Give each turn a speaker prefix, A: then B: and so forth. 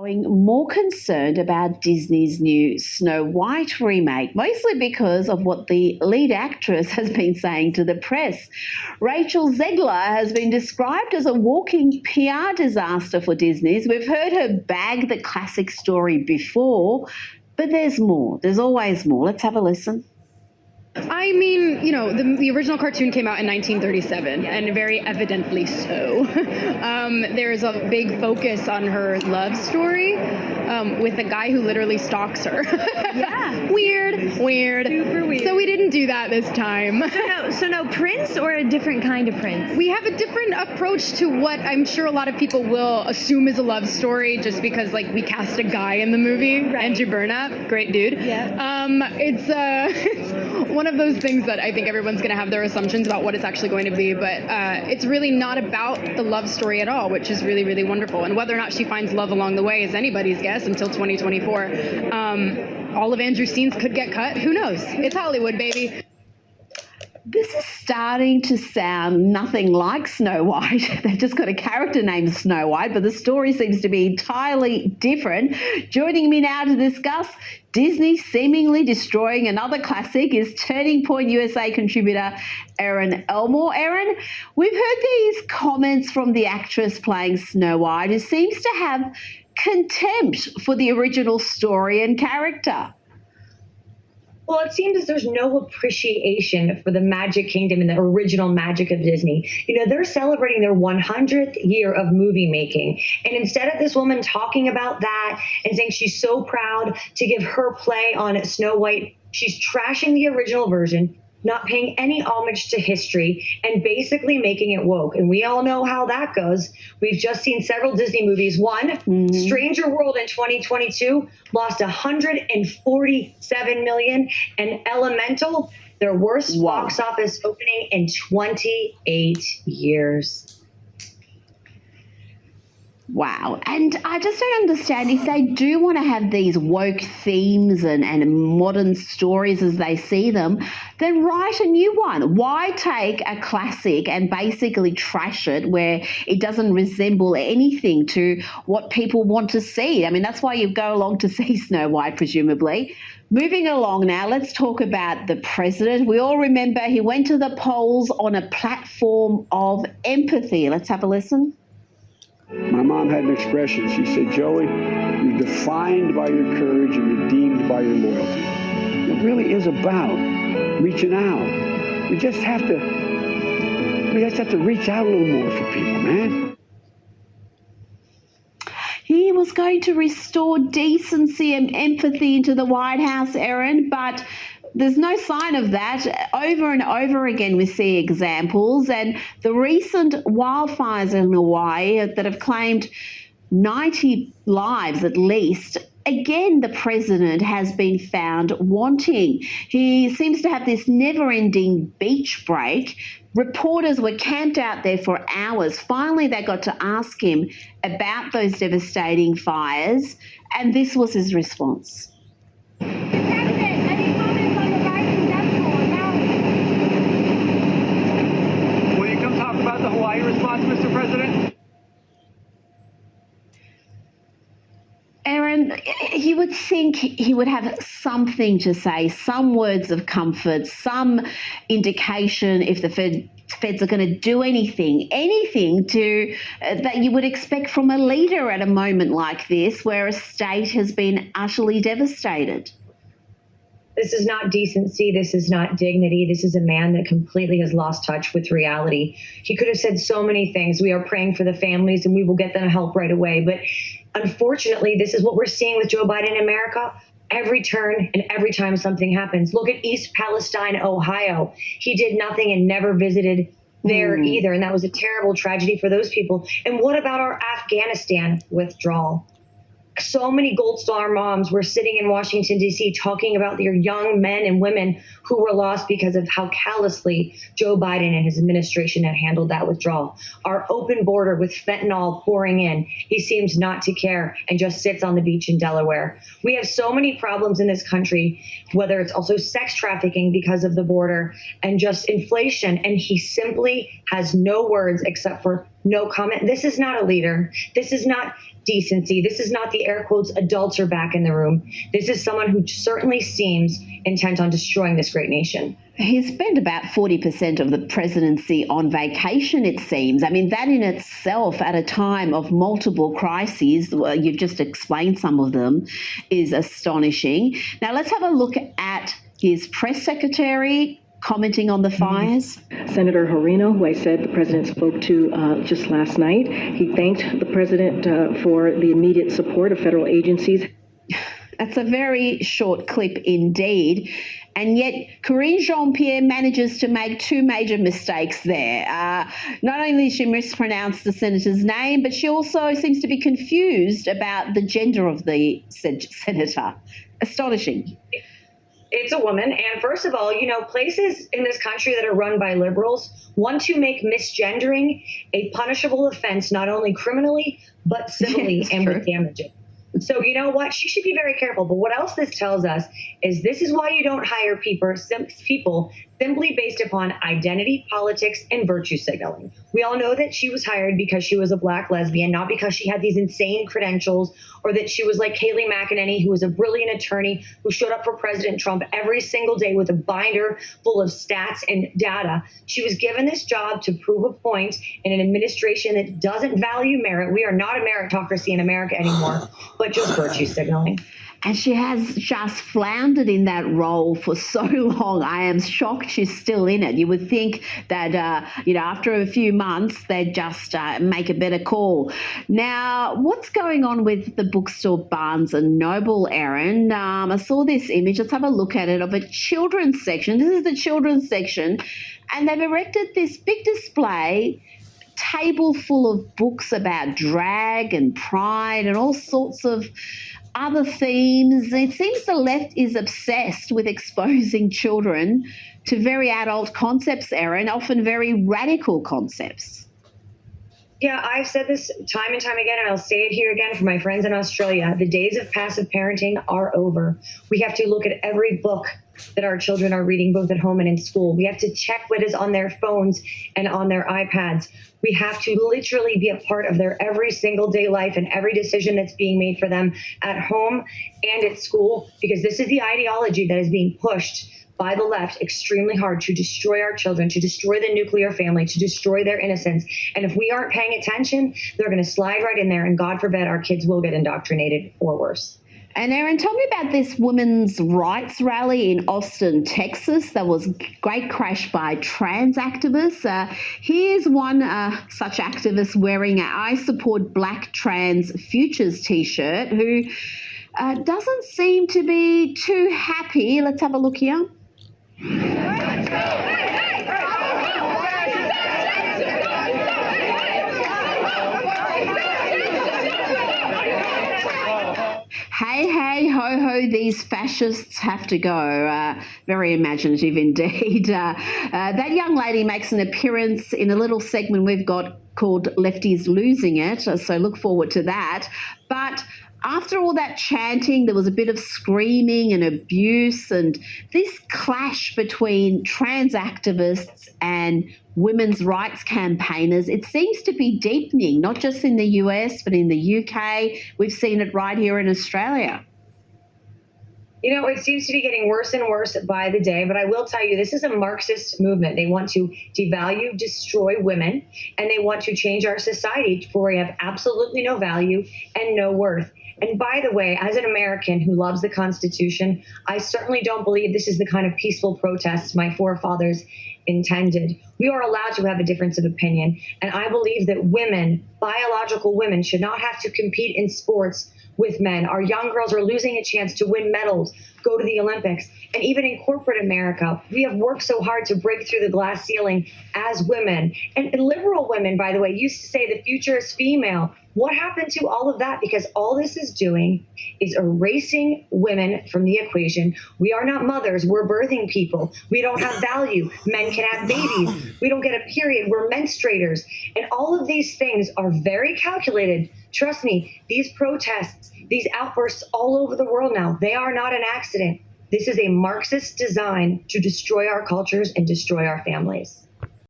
A: More concerned about Disney's new Snow White remake, mostly because of what the lead actress has been saying to the press. Rachel Zegler has been described as a walking PR disaster for Disney's. We've heard her bag the classic story before, but there's more. There's always more. Let's have a listen.
B: I mean, you know, the original cartoon came out in 1937, and very evidently so. There's a big focus on her love story with a guy who literally stalks her.
C: Yeah.
B: Weird.
C: Super weird.
B: So we didn't do that this time.
C: So no prince, or a different kind of prince?
B: We have a different approach to what I'm sure a lot of people will assume is a love story, just because, like, we cast a guy in the movie, right. Andrew Burnap, great dude.
C: Yeah.
B: It's one of those things that I think everyone's going to have their assumptions about what it's actually going to be, but it's really not about the love story at all, which is really, really wonderful. And whether or not she finds love along the way is anybody's guess until 2024. All of Andrew's scenes could get cut. Who knows? It's Hollywood, baby.
A: This is starting to sound nothing like Snow White. They've just got a character named Snow White, but the story seems to be entirely different. Joining me now to discuss Disney seemingly destroying another classic is Turning Point USA contributor Erin Elmore. Erin, we've heard these comments from the actress playing Snow White, who seems to have contempt for the original story and character.
D: Well, it seems as there's no appreciation for the Magic Kingdom and the original magic of Disney. You know, they're celebrating their 100th year of movie making. And instead of this woman talking about that and saying she's so proud to give her play on Snow White, she's trashing the original version, not paying any homage to history, and basically making it woke. And we all know how that goes. We've just seen several Disney movies. One, Stranger World in 2022 lost $147 million, and Elemental, their worst box office opening in 28 years.
A: Wow. And I just don't understand, if they do want to have these woke themes and modern stories as they see them, then write a new one. Why take a classic and basically trash it where it doesn't resemble anything to what people want to see? I mean, that's why you go along to see Snow White, presumably. Moving along now, let's talk about the president. We all remember he went to the polls on a platform of empathy. Let's have a listen.
E: My mom had an expression. She said, "Joey, you're defined by your courage and redeemed by your loyalty." It really is about reaching out. We just have to reach out a little more for people, man.
A: He was going to restore decency and empathy into the White House, Erin, but there's no sign of that. Over and over again, we see examples, and the recent wildfires in Hawaii that have claimed 90 lives at least. Again, the president has been found wanting. He seems to have this never-ending beach break. Reporters were camped out there for hours. Finally, they got to ask him about those devastating fires, and this was his response.
E: About the Hawaii response, Mr. President?
A: Erin, you would think he would have something to say, some words of comfort, some indication if the feds are going to do anything to that you would expect from a leader at a moment like this, where a state has been utterly devastated.
D: This is not decency. This is not dignity. This is a man that completely has lost touch with reality. He could have said so many things. We are praying for the families and we will get them help right away. But unfortunately, this is what we're seeing with Joe Biden in America. Every turn and every time something happens. Look at East Palestine, Ohio. He did nothing and never visited there either. And that was a terrible tragedy for those people. And what about our Afghanistan withdrawal? So many Gold Star moms were sitting in Washington, D.C. talking about their young men and women who were lost because of how callously Joe Biden and his administration had handled that withdrawal. Our open border with fentanyl pouring in, he seems not to care and just sits on the beach in Delaware. We have so many problems in this country, whether it's also sex trafficking because of the border and just inflation, and he simply has no words except for no comment. This is not a leader. This is not decency. This is not the air quotes adults are back in the room. This is someone who certainly seems intent on destroying this great nation.
A: He spent about 40% of the presidency on vacation, it seems. I mean, that in itself, at a time of multiple crises, you've just explained some of them, is astonishing. Now, let's have a look at his press secretary commenting on the fires.
F: Senator Horino, who I said the president spoke to just last night, he thanked the president for the immediate support of federal agencies.
A: That's a very short clip indeed. And yet, Karine Jean-Pierre manages to make two major mistakes there. Not only did she mispronounce the senator's name, but she also seems to be confused about the gender of the senator. Astonishing.
D: It's a woman. And first of all, places in this country that are run by liberals want to make misgendering a punishable offense, not only criminally, but civilly and with damages. So you know what? She should be very careful. But what else this tells us is this is why you don't hire people simply based upon identity, politics, and virtue signaling. We all know that she was hired because she was a Black lesbian, not because she had these insane credentials or that she was like Kayleigh McEnany, who was a brilliant attorney who showed up for President Trump every single day with a binder full of stats and data. She was given this job to prove a point in an administration that doesn't value merit. We are not a meritocracy in America anymore, but just virtue signaling.
A: And she has just floundered in that role for so long. I am shocked she's still in it. You would think that, after a few months, they'd just make a better call. Now, what's going on with the bookstore Barnes & Noble, Erin? I saw this image. Let's have a look at it of a children's section. This is the children's section. And they've erected this big display table full of books about drag and pride and all sorts of other themes. It seems the left is obsessed with exposing children to very adult concepts, Erin, often very radical concepts.
D: Yeah, I've said this time and time again, and I'll say it here again for my friends in Australia. The days of passive parenting are over. We have to look at every book that our children are reading, both at home and in school. We have to check what is on their phones and on their iPads. We have to literally be a part of their every single day life and every decision that's being made for them at home and at school, because this is the ideology that is being pushed by the left extremely hard to destroy our children, to destroy the nuclear family, to destroy their innocence. And if we aren't paying attention, they're going to slide right in there, and God forbid our kids will get indoctrinated or worse.
A: And Erin, tell me about this women's rights rally in Austin, Texas. That was a great crash by trans activists. Here's one such activist wearing a I Support Black Trans Futures t-shirt who doesn't seem to be too happy. Let's have a look here. Hey, hey, ho, ho, these fascists have to go. Very imaginative indeed. That young lady makes an appearance in a little segment we've got called Lefties Losing It, so look forward to that. But after all that chanting, there was a bit of screaming and abuse, and this clash between trans activists and women's rights campaigners, it seems to be deepening, not just in the US, but in the UK. We've seen it right here in Australia.
D: It seems to be getting worse and worse by the day, but I will tell you, this is a Marxist movement. They want to devalue, destroy women, and they want to change our society where we have absolutely no value and no worth. And by the way, as an American who loves the Constitution, I certainly don't believe this is the kind of peaceful protest my forefathers intended. We are allowed to have a difference of opinion. And I believe that women, biological women, should not have to compete in sports with men. Our young girls are losing a chance to win medals, go to the Olympics. And even in corporate America, we have worked so hard to break through the glass ceiling as women. And liberal women, by the way, used to say the future is female. What happened to all of that? Because all this is doing is erasing women from the equation. We are not mothers. We're birthing people. We don't have value. Men can have babies. We don't get a period. We're menstruators. And all of these things are very calculated. Trust me, these protests, these outbursts all over the world now, they are not an accident. This is a Marxist design to destroy our cultures and destroy our families.